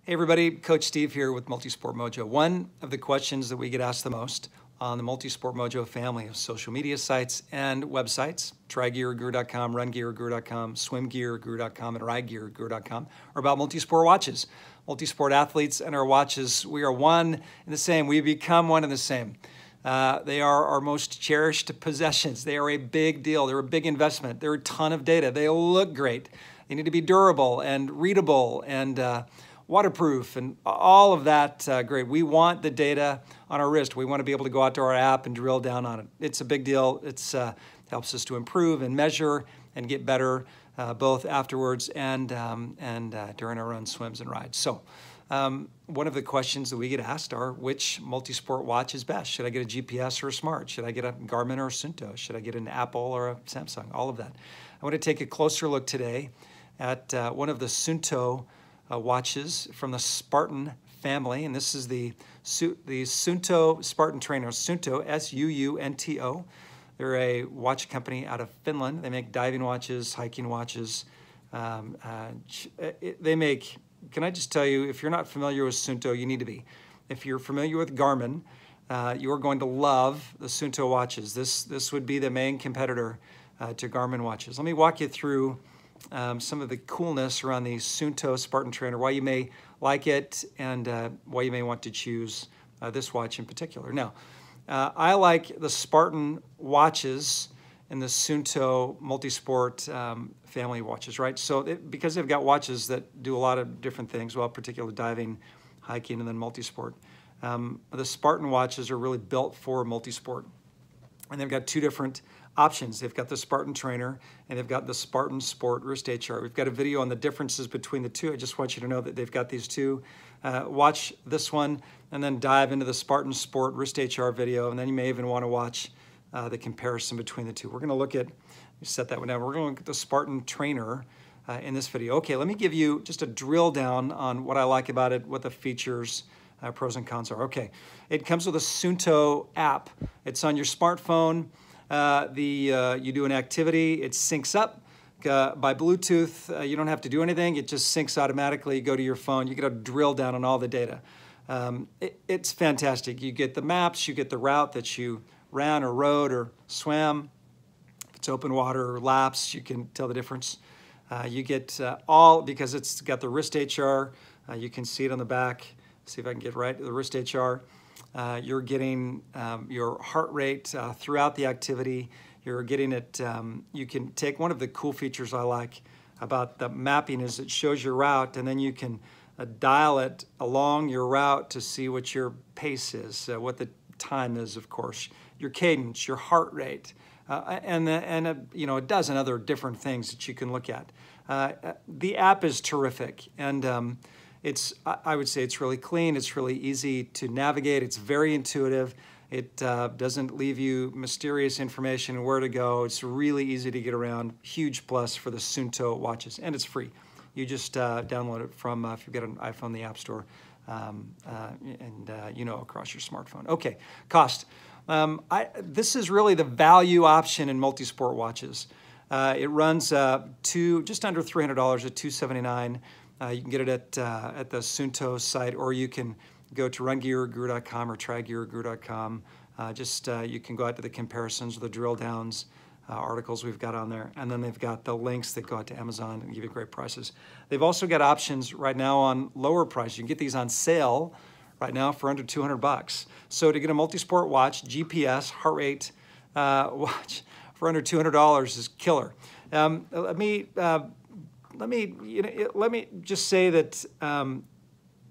Hey everybody, Coach Steve here with MultiSport Mojo. One of the questions that we get asked the most on the MultiSport Mojo family of social media sites and websites, trygearguru.com, rungearguru.com, swimgearguru.com, and ridegearguru.com, are about multisport watches. Multisport athletes and our watches, we are one and the same. We become one and the same. They are our most cherished possessions. They are a big deal. They're a big investment. They're a ton of data. They look great. They need to be durable and readable and waterproof and all of that great. We want the data on our wrist. We want to be able to go out to our app and drill down on it. It's a big deal. It helps us to improve and measure and get better both afterwards and during our own swims and rides. So one of the questions that we get asked are, which multisport watch is best? Should I get a GPS or a Smart? Should I get a Garmin or a Suunto? Should I get an Apple or a Samsung? All of that. I want to take a closer look today at one of the Suunto watches from the Spartan family, and this is the Suunto Spartan Trainer. Suunto, S-U-U-N-T-O. They're a watch company out of Finland. They make diving watches, hiking watches. They make, can I just tell you, if you're not familiar with Suunto, you need to be. If you're familiar with Garmin, you are going to love the Suunto watches. This would be the main competitor to Garmin watches. Let me walk you through some of the coolness around the Suunto Spartan Trainer, why you may like it, and why you may want to choose this watch in particular. Now, I like the Spartan watches and the Suunto MultiSport family watches, right? So because they've got watches that do a lot of different things, well, particularly diving, hiking, and then multisport. The Spartan watches are really built for multisport. And they've got two different options. They've got the Spartan Trainer and they've got the Spartan Sport Wrist HR. We've got a video on the differences between the two. I just want you to know that they've got these two. Watch this one and then dive into the Spartan Sport Wrist HR video, and then you may even want to watch the comparison between the two. We're going to look at, let me set that one down. We're going to look at the Spartan Trainer in this video. Okay, let me give you just a drill down on what I like about it, what the features, pros and cons are. Okay, it comes with a Suunto app. It's on your smartphone. You do an activity, it syncs up by Bluetooth. You don't have to do anything. It just syncs automatically. You go to your phone. You get a drill down on all the data. It's fantastic. You get the maps. You get the route that you ran or rode or swam. If it's open water or laps, you can tell the difference. You get all, because it's got the wrist HR. You can see it on the back. See if I can get right to the wrist HR. You're getting your heart rate throughout the activity. You're getting it, you can take, one of the cool features I like about the mapping is it shows your route, and then you can dial it along your route to see what your pace is, what the time is, of course, your cadence, your heart rate, and a dozen other different things that you can look at. The app is terrific, and I would say it's really clean. It's really easy to navigate. It's very intuitive. It doesn't leave you mysterious information and where to go. It's really easy to get around. Huge plus for the Suunto watches, and it's free. You just download it from, if you've got an iPhone, the App Store, across your smartphone. Okay, cost. This is really the value option in multisport watches. It runs just under $300 at $279. You can get it at the Suunto site, or you can go to rungearguru.com or trygearguru.com. You can go out to the comparisons, the drill downs, articles we've got on there, and then they've got the links that go out to Amazon and give you great prices. They've also got options right now on lower price. You can get these on sale right now for under 200 bucks. So to get a multisport watch, GPS, heart rate watch for under $200 is killer. Let me just say that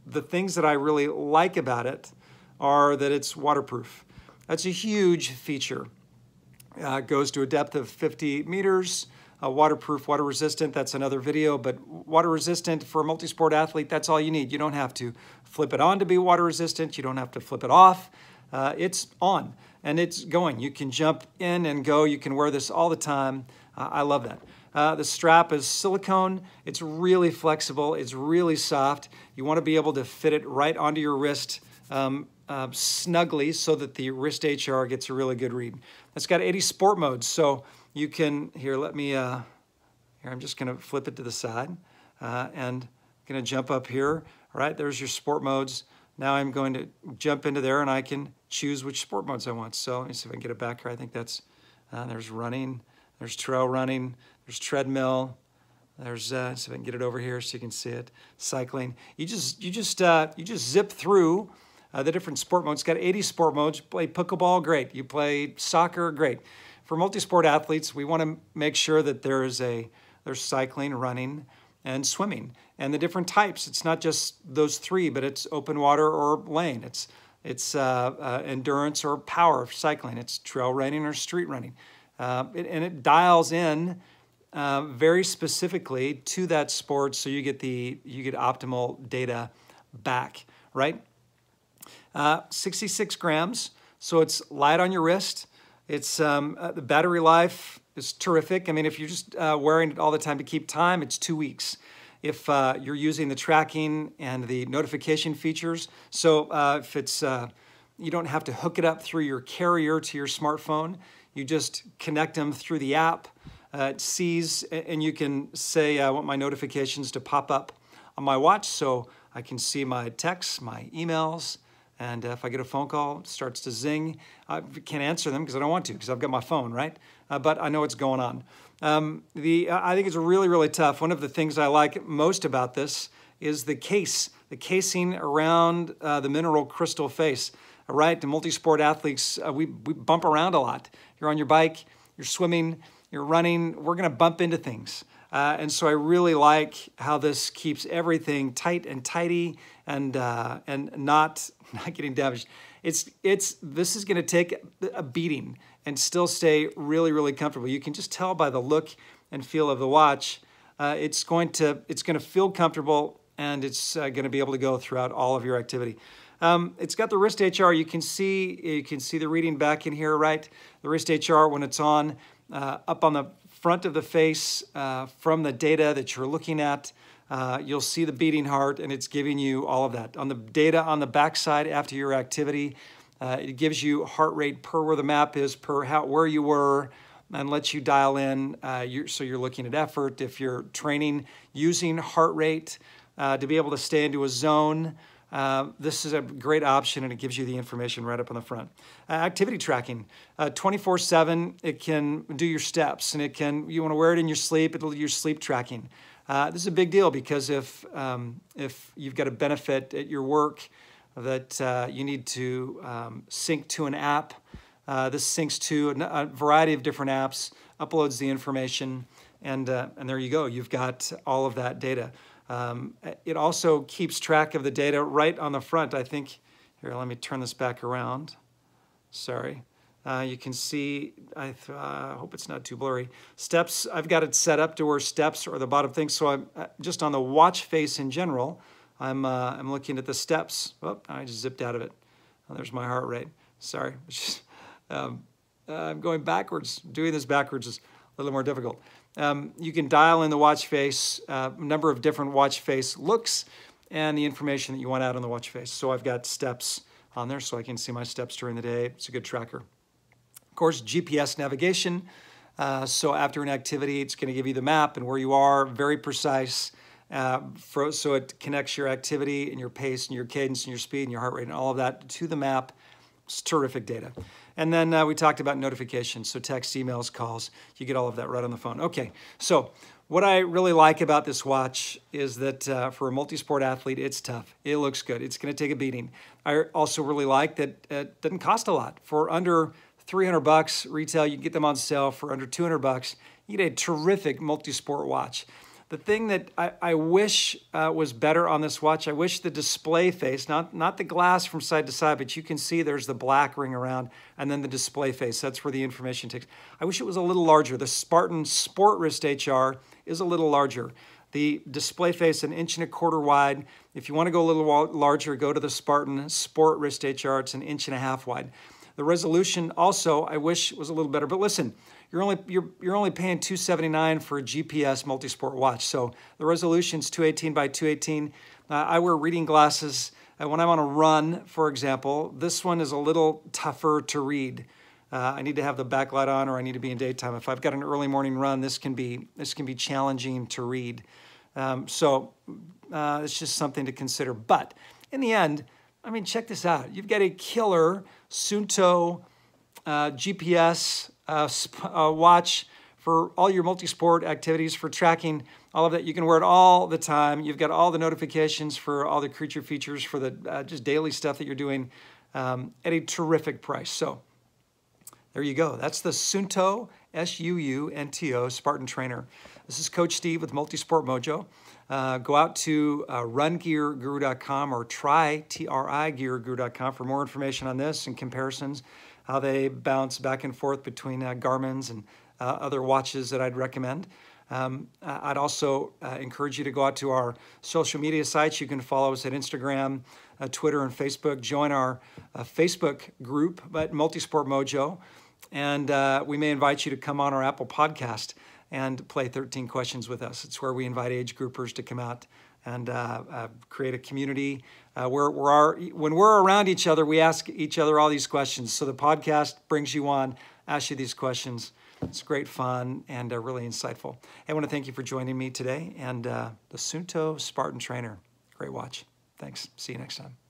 the things that I really like about it are that it's waterproof. That's a huge feature. It goes to a depth of 50 meters. Waterproof, water resistant, that's another video, but water resistant for a multisport athlete, that's all you need. You don't have to flip it on to be water resistant. You don't have to flip it off. It's on and it's going. You can jump in and go. You can wear this all the time. I love that. The strap is silicone. It's really flexible. It's really soft. You want to be able to fit it right onto your wrist snugly so that the wrist HR gets a really good read. It's got 80 sport modes, so you can, here, I'm just going to flip it to the side and going to jump up here All right, there's your sport modes. Now I'm going to jump into there and I can choose which sport modes I want. So let me see if I can get it back here. I think that's, there's running, there's trail running, there's treadmill, there's, see if I can get it over here so you can see it, cycling. You just zip through the different sport modes. It's got 80 sport modes. You play pickleball, great. You play soccer, great. For multi-sport athletes, we want to make sure that there's cycling, running, and swimming, and the different types. It's not just those three, but it's open water or lane. It's endurance or power cycling. It's trail running or street running, and it dials in very specifically to that sport, so you get optimal data back. Right? 66 grams, so it's light on your wrist. It's the battery life is terrific. I mean, if you're just wearing it all the time to keep time, it's 2 weeks. If you're using the tracking and the notification features, so if it's, you don't have to hook it up through your carrier to your smartphone, you just connect them through the app. It sees, and you can say, I want my notifications to pop up on my watch so I can see my texts, my think and if I get a phone call, it starts to zing. I can't answer them because I don't want to, because I've got my phone, right? But I know what's going on. I think it's really, really tough. One of the things I like most about this is the casing around the mineral crystal face. All right, the multi-sport athletes, we bump around a lot. You're on your bike, you're swimming, you're running, we're gonna bump into things. And so I really like how this keeps everything tight and tidy and not getting damaged. This is going to take a beating and still stay really, really comfortable. You can just tell by the look and feel of the watch. It's going to feel comfortable, and it's going to be able to go throughout all of your activity. It's got the wrist HR. You can see the reading back in here, right? The wrist HR when it's on, up on the front of the face from the data that you're looking at. You'll see the beating heart, and it's giving you all of that. On the data on the backside after your activity, it gives you heart rate per where the map is, per where you were, and lets you dial in. So you're looking at effort. If you're training using heart rate to be able to stay into a zone, this is a great option, and it gives you the information right up on the front. Activity tracking, 24/7. It can do your steps, and you want to wear it in your sleep. It'll do your sleep tracking. This is a big deal because if you've got a benefit at your work that you need to sync to an app, this syncs to a variety of different apps, uploads the information, and there you go. You've got all of that data. It also keeps track of the data right on the front. I think, here, let me turn this back around. Sorry. You can see, I hope it's not too blurry. Steps, I've got it set up to where steps are the bottom thing. So I'm just on the watch face in general, I'm looking at the steps. Oh, I just zipped out of it. Oh, there's my heart rate. Sorry. I'm going backwards. Doing this backwards is a little more difficult. You can dial in the watch face, number of different watch face looks, and the information that you want out on the watch face. So I've got steps on there so I can see my steps during the day. It's a good tracker. Of course, GPS navigation. So after an activity, it's going to give you the map and where you are, very precise. So it connects your activity and your pace and your cadence and your speed and your heart rate and all of that to the map. It's terrific data. And then we talked about notifications, so text, emails, calls. You get all of that right on the phone. Okay, so what I really like about this watch is that for a multi-sport athlete, it's tough. It looks good. It's going to take a beating. I also really like that it doesn't cost a lot. For under $300 retail, you can get them on sale for under $200. You get a terrific multi-sport watch. The thing that I wish was better on this watch, I wish the display face, not the glass from side to side, but you can see there's the black ring around, and then the display face. That's where the information takes. I wish it was a little larger. The Spartan Sport Wrist HR is a little larger. The display face, 1.25 inches wide. If you want to go a little larger, go to the Spartan Sport Wrist HR. It's 1.5 inches wide. The resolution also, I wish was a little better. But listen, you're only paying $279 for a GPS multi-sport watch. So the resolution's 218 by 218. I wear reading glasses. When I'm on a run, for example, this one is a little tougher to read. I need to have the backlight on, or I need to be in daytime. If I've got an early morning run, this can be challenging to read. So it's just something to consider. But in the end, I mean, check this out. You've got a killer Suunto GPS watch for all your multi-sport activities, for tracking all of that. You can wear it all the time. You've got all the notifications for all the creature features for the just daily stuff that you're doing at a terrific price. So there you go. That's the Suunto, S-U-U-N-T-O, Spartan Trainer. This is Coach Steve with MultiSport Mojo. Go out to rungearguru.com or trigearguru.com for more information on this and comparisons, how they bounce back and forth between Garmin's and other watches that I'd recommend. I'd also encourage you to go out to our social media sites. You can follow us at Instagram, Twitter, and Facebook. Join our Facebook group at MultiSport Mojo. And we may invite you to come on our Apple podcast and play 13 questions with us. It's where we invite age groupers to come out and create a community where when we're around each other, we ask each other all these questions. So the podcast brings you on, asks you these questions. It's great fun and really insightful. I want to thank you for joining me today and the Suunto Spartan Trainer. Great watch. Thanks. See you next time.